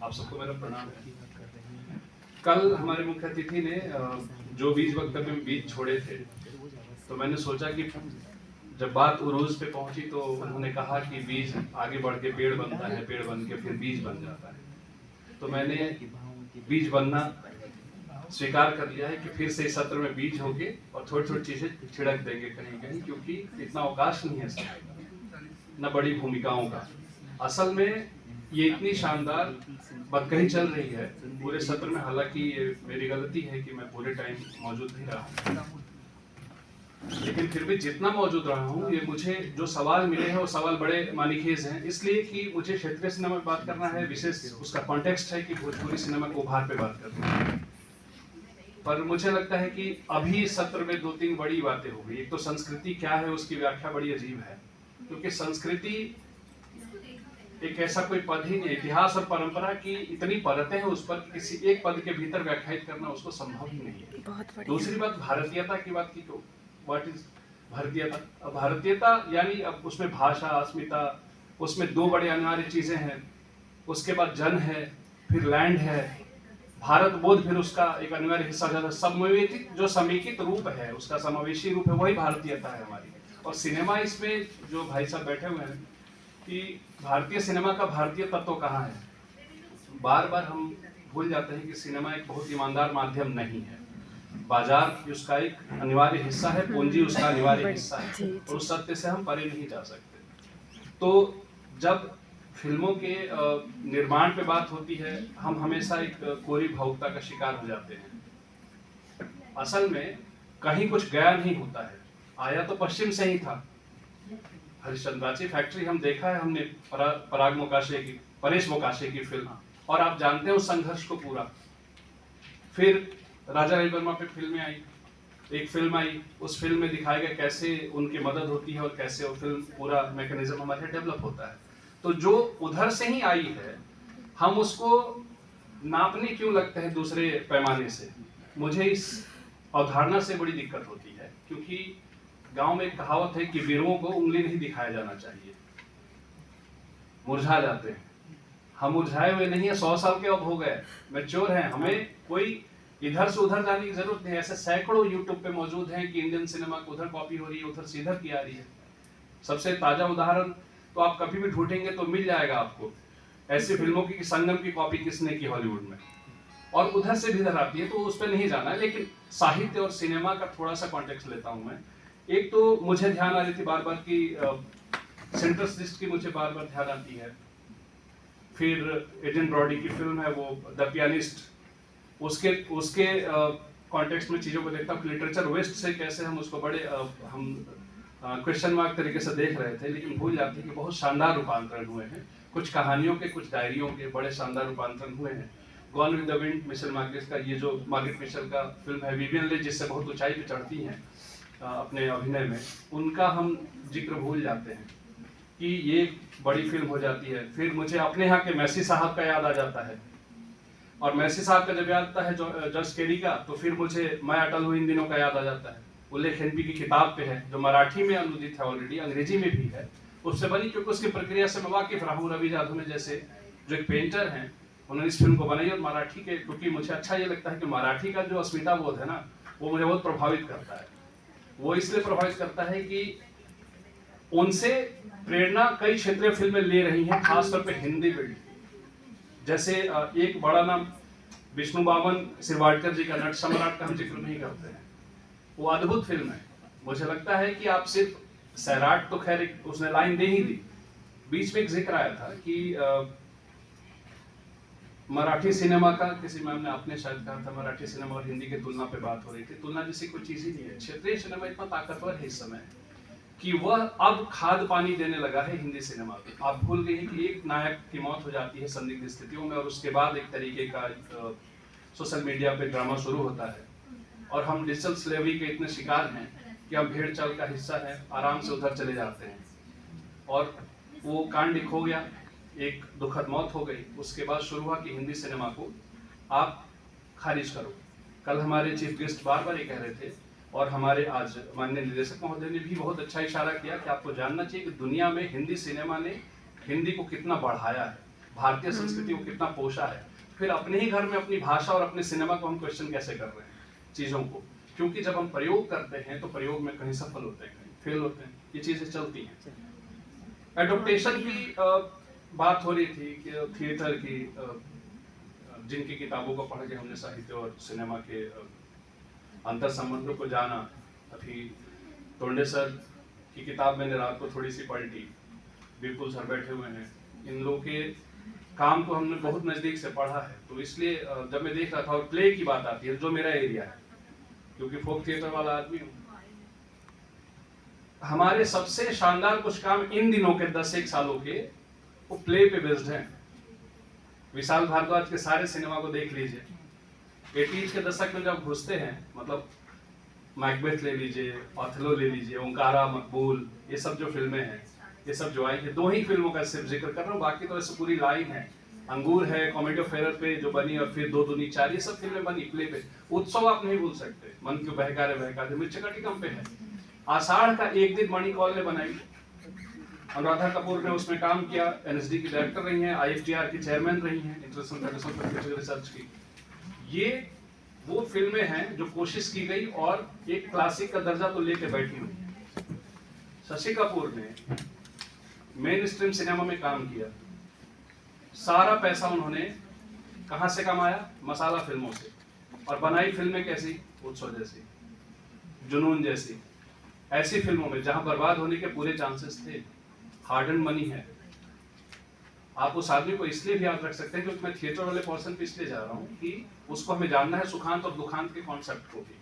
आप सबको मेरा प्रणाम है। कल हमारे मुख्य अतिथि ने जो बीज वक्तव्य में बीज छोड़े थे, तो मैंने सोचा कि जब बात उरूज पे पहुंची तो उन्होंने कहा कि बीज आगे बढ़ के पेड़ बनता है, पेड़ बन के फिर बीज बन जाता है। तो मैंने बीज बनना स्वीकार कर लिया है कि फिर से इस सत्र में बीज होंगे और थोड़ी थोड़ी चीजें छिड़क देंगे कहीं कहीं, क्योंकि इतना अवकाश नहीं है समय का, न बड़ी भूमिकाओं का। असल में ये इतनी शानदार बतकही चल रही है पूरे सत्र में, हालांकि ये मेरी गलती है कि मैं पूरे टाइम मौजूद नहीं रहा, लेकिन फिर भी जितना मौजूद रहा हूँ, ये मुझे जो सवाल मिले हैं वो सवाल बड़े मानीखेज हैं, इसलिए कि मुझे क्षेत्रीय सिनेमा पे बात करना है, विशेष उसका कॉन्टेक्स्ट है कि भोजपुरी सिनेमा को उभार पे बात करना है। पर मुझे लगता है कि अभी सत्र में दो तीन बड़ी बातें हो गई। एक तो संस्कृति क्या है, उसकी व्याख्या बड़ी अजीब है, क्योंकि संस्कृति एक ऐसा कोई पद ही नहीं, इतिहास और परंपरा की इतनी परतें हैं उस पर, किसी एक पद के भीतर व्याख्यायित करना उसको संभव ही नहीं है। दूसरी बात भारतीयता की बात की, तो व्हाट इज भारतीयता? भारतीयता यानी अब उसमें भाषा, अस्मिता, उसमें दो बड़े अनिवार्य चीजें हैं, उसके बाद जन है, फिर लैंड है, भारत बोध फिर उसका एक अनिवार्य हिस्सा हो जाता है। समवेतित जो समेकित रूप है, उसका समावेशी रूप है, वही भारतीयता है हमारी। और सिनेमा इसमें जो भाई साहब बैठे हुए हैं कि भारतीय सिनेमा का भारतीय तत्व कहाँ है। बार बार हम भूल जाते हैं कि सिनेमा एक बहुत ईमानदार माध्यम नहीं है, बाजार उसका एक अनिवार्य हिस्सा है, पूंजी उसका अनिवार्य हिस्सा है, और उस सत्य से हम परे नहीं जा सकते। तो जब फिल्मों के निर्माण पे बात होती है, हम हमेशा एक कोरी भावुकता का शिकार हो जाते हैं। असल में कहीं कुछ गया नहीं होता है, आया तो पश्चिम से ही था। हरिश्चंद्राची फैक्ट्री हम देखा है हमने, पराग मोकाशे की, परेश मोकाशे की फिल्म, और आप जानते हैं उस संघर्ष को पूरा। फिर राजा रवि वर्मा पे फिल्में आई, एक फिल्म आई, उस फिल्म में दिखाया गया कैसे उनकी मदद होती है और कैसे वो फिल्म पूरा मैकेनिज्म हमारे डेवलप होता है। तो जो उधर से ही आई है, हम उसको नापने क्यों लगते हैं दूसरे पैमाने से? मुझे इस अवधारणा से बड़ी दिक्कत होती है, क्योंकि गांव में एक कहावत है कि वीरों को उंगली नहीं दिखाया जाना चाहिए, मुरझा जाते हैं। हम मुरझाए हुए नहीं है, 100 साल के अब हो गए, मैच्योर हैं, हमें कोई इधर से उधर जाने की जरूरत नहीं है। ऐसे सैकड़ों यूट्यूब पे मौजूद हैं कि इंडियन सिनेमा को उधर कॉपी हो रही है, उधर से इधर की आ रही है। सबसे ताजा उदाहरण तो आप कभी भी ढूंढेंगे तो मिल जाएगा आपको, ऐसी फिल्मों की संगम की कॉपी किसने की हॉलीवुड में, और उधर से भी इधर आती है, तो उस पर नहीं जाना है। लेकिन साहित्य और सिनेमा का थोड़ा सा कॉन्टेक्स्ट लेता हूं मैं। एक तो मुझे ध्यान आ रही थी बार बार की सेंट्रस लिस्ट की, मुझे बार बार ध्यान आती है। फिर एडन ब्रॉडी की फिल्म है वो द पियानिस्ट, उसके उसके कॉन्टेक्स्ट में चीजों को देखता हूँ। लिटरेचर वेस्ट से कैसे हम उसको बड़े हम क्वेश्चन मार्क तरीके से देख रहे थे, लेकिन भूल जाते हैं कि बहुत शानदार रूपांतरण हुए हैं, कुछ कहानियों के, कुछ डायरियों के बड़े शानदार रूपांतरण हुए हैं। Gone with the wind, Mitchell Marquez का, ये जो मार्गरेट मिशेल का फिल्म है, विवियन ले जिससे बहुत ऊंचाई पे चढ़ती हैं अपने अभिनय में, उनका हम जिक्र भूल जाते हैं कि ये बड़ी फिल्म हो जाती है। फिर मुझे अपने यहाँ के मैसी साहब का याद आ जाता है, और मैसी साहब का जब याद आता है जॉर्ज केरी का, तो फिर मुझे मैं अटल हूँ इन दिनों का याद आ जाता है। उल्लेख एनपी की किताब पे है, जो मराठी में अनुदित है, ऑलरेडी अंग्रेजी में भी है, उससे बनी, क्योंकि उसकी प्रक्रिया से मैं वाकिफ रहा हूँ। रवि जाधव ने जैसे जो एक पेंटर हैं, उन्होंने इस फिल्म को बनाई, और मराठी के, क्योंकि मुझे अच्छा ये लगता है कि मराठी का जो अस्मिता बोध है ना, वो मुझे बहुत प्रभावित करता है। वो इसलिए प्रभावित करता है कि उनसे प्रेरणा कई क्षेत्रीय फिल्में ले रही हैं, खासतौर पे हिंदी फिल्म। जैसे एक बड़ा नाम विष्णु बावन शिरवाडकर जी का, नट सम्राट का हम जिक्र नहीं करते हैं, वो अद्भुत फिल्म है। मुझे लगता है कि आप सिर्फ सैराट तो खैर उसने लाइन दे ही दी, बीच में एक जिक्र आया था कि मराठी सिनेमा का, किसी मैम ने, आपने शायद कहा था मराठी सिनेमा और हिंदी की तुलना पे बात हो रही थी। तुलना जैसी कोई चीज ही नहीं है। क्षेत्रीय सिनेमा इतना ताकतवर है इस समय कि वह अब खाद पानी देने लगा है हिंदी सिनेमा पे। आप भूल गए कि एक नायक की मौत हो जाती है संदिग्ध स्थितियों में, और उसके बाद एक तरीके का सोशल मीडिया पे ड्रामा शुरू होता है, और हम डिजिटल स्लेवरी के इतने शिकार हैं कि हम भेड़ चाल का हिस्सा है, आराम से उधर चले जाते हैं। और वो कांड एक हो गया, एक दुखद मौत हो गई, उसके बाद शुरू हुआ कि हिंदी सिनेमा को आप खारिज करो। कल हमारे चीफ गेस्ट बार बार ये कह रहे थे, और हमारे आज माननीय निर्देशक महोदय ने भी बहुत अच्छा इशारा किया कि आपको जानना चाहिए कि दुनिया में हिंदी सिनेमा ने हिंदी को कितना बढ़ाया है। भारतीय संस्कृति को कितना पोषा है, फिर अपने ही घर में अपनी भाषा और अपने सिनेमा को हम क्वेश्चन कैसे कर रहे हैं चीज़ों को। क्योंकि जब हम प्रयोग करते हैं तो प्रयोग में कहीं सफल होते हैं, कहीं फेल होते हैं, ये चीज़ें चलती हैं। एडोप्टेशन की बात हो रही थी कि थिएटर की, जिनकी किताबों को पढ़ के हमने साहित्य और सिनेमा के अंतर संबंधों को जाना। अभी तोंडे सर की किताब मैंने रात को थोड़ी सी पलटी, विपुल सर बैठे हुए हैं, इन लोगों के काम को हमने बहुत नज़दीक से पढ़ा है। तो इसलिए जब मैं देख रहा था, और प्ले की बात आती है जो मेरा एरिया है, क्योंकि फोक थिएटर वाला आदमी हूँ, हमारे सबसे शानदार कुछ काम इन दिनों के 10-1 सालों के वो प्ले पे बेस्ड हैं। विशाल भारद्वाज के सारे सिनेमा को देख लीजिए, 80s के दशक में जब घुसते हैं, मतलब मैकबेथ ले लीजिए, ऑथेलो ले लीजिए, ओंकारा, मकबूल, ये सब जो फिल्में हैं, ये सब जो आई है, 2 ही फिल्मों का सिर्फ जिक्र कर रहा हूँ, बाकी तो ऐसे पूरी लाइन है। अंगूर है, कॉमेडी ऑफ एरर पे जो बनी, और फिर 2 दूनी 4, ये सब फिल्में बनी प्ले पे। उत्सव आप नहीं भूल सकते, मन क्यों बहका रे बहका दे, मिर्च टिकम पे है। आषाढ़ का एक दिन मणि कौल ने बनाई, अनुराधा कपूर ने उसमें काम किया, एनएसडी की डायरेक्टर रही हैं, IFTR की चेयरमैन रही हैं, international federation for future research की। ये वो फिल्में हैं जो कोशिश की गई और एक क्लासिक का दर्जा तो लेके बैठी हुई। शशि कपूर ने मेन स्ट्रीम सिनेमा में काम किया, सारा पैसा उन्होंने कहां से कमाया? मसाला फिल्मों से। और बनाई फिल्में कैसी? उत्सव जैसी, जुनून जैसी, ऐसी फिल्मों में जहां बर्बाद होने के पूरे चांसेस थे। हार्ड एंड मनी है। आप उस आदमी को इसलिए भी याद रख सकते हैं क्योंकि मैं थिएटर वाले पोर्शन पे इसलिए जा रहा हूं कि उसको हमें जानना है, सुखांत और दुखांत के कॉन्सेप्ट को भी।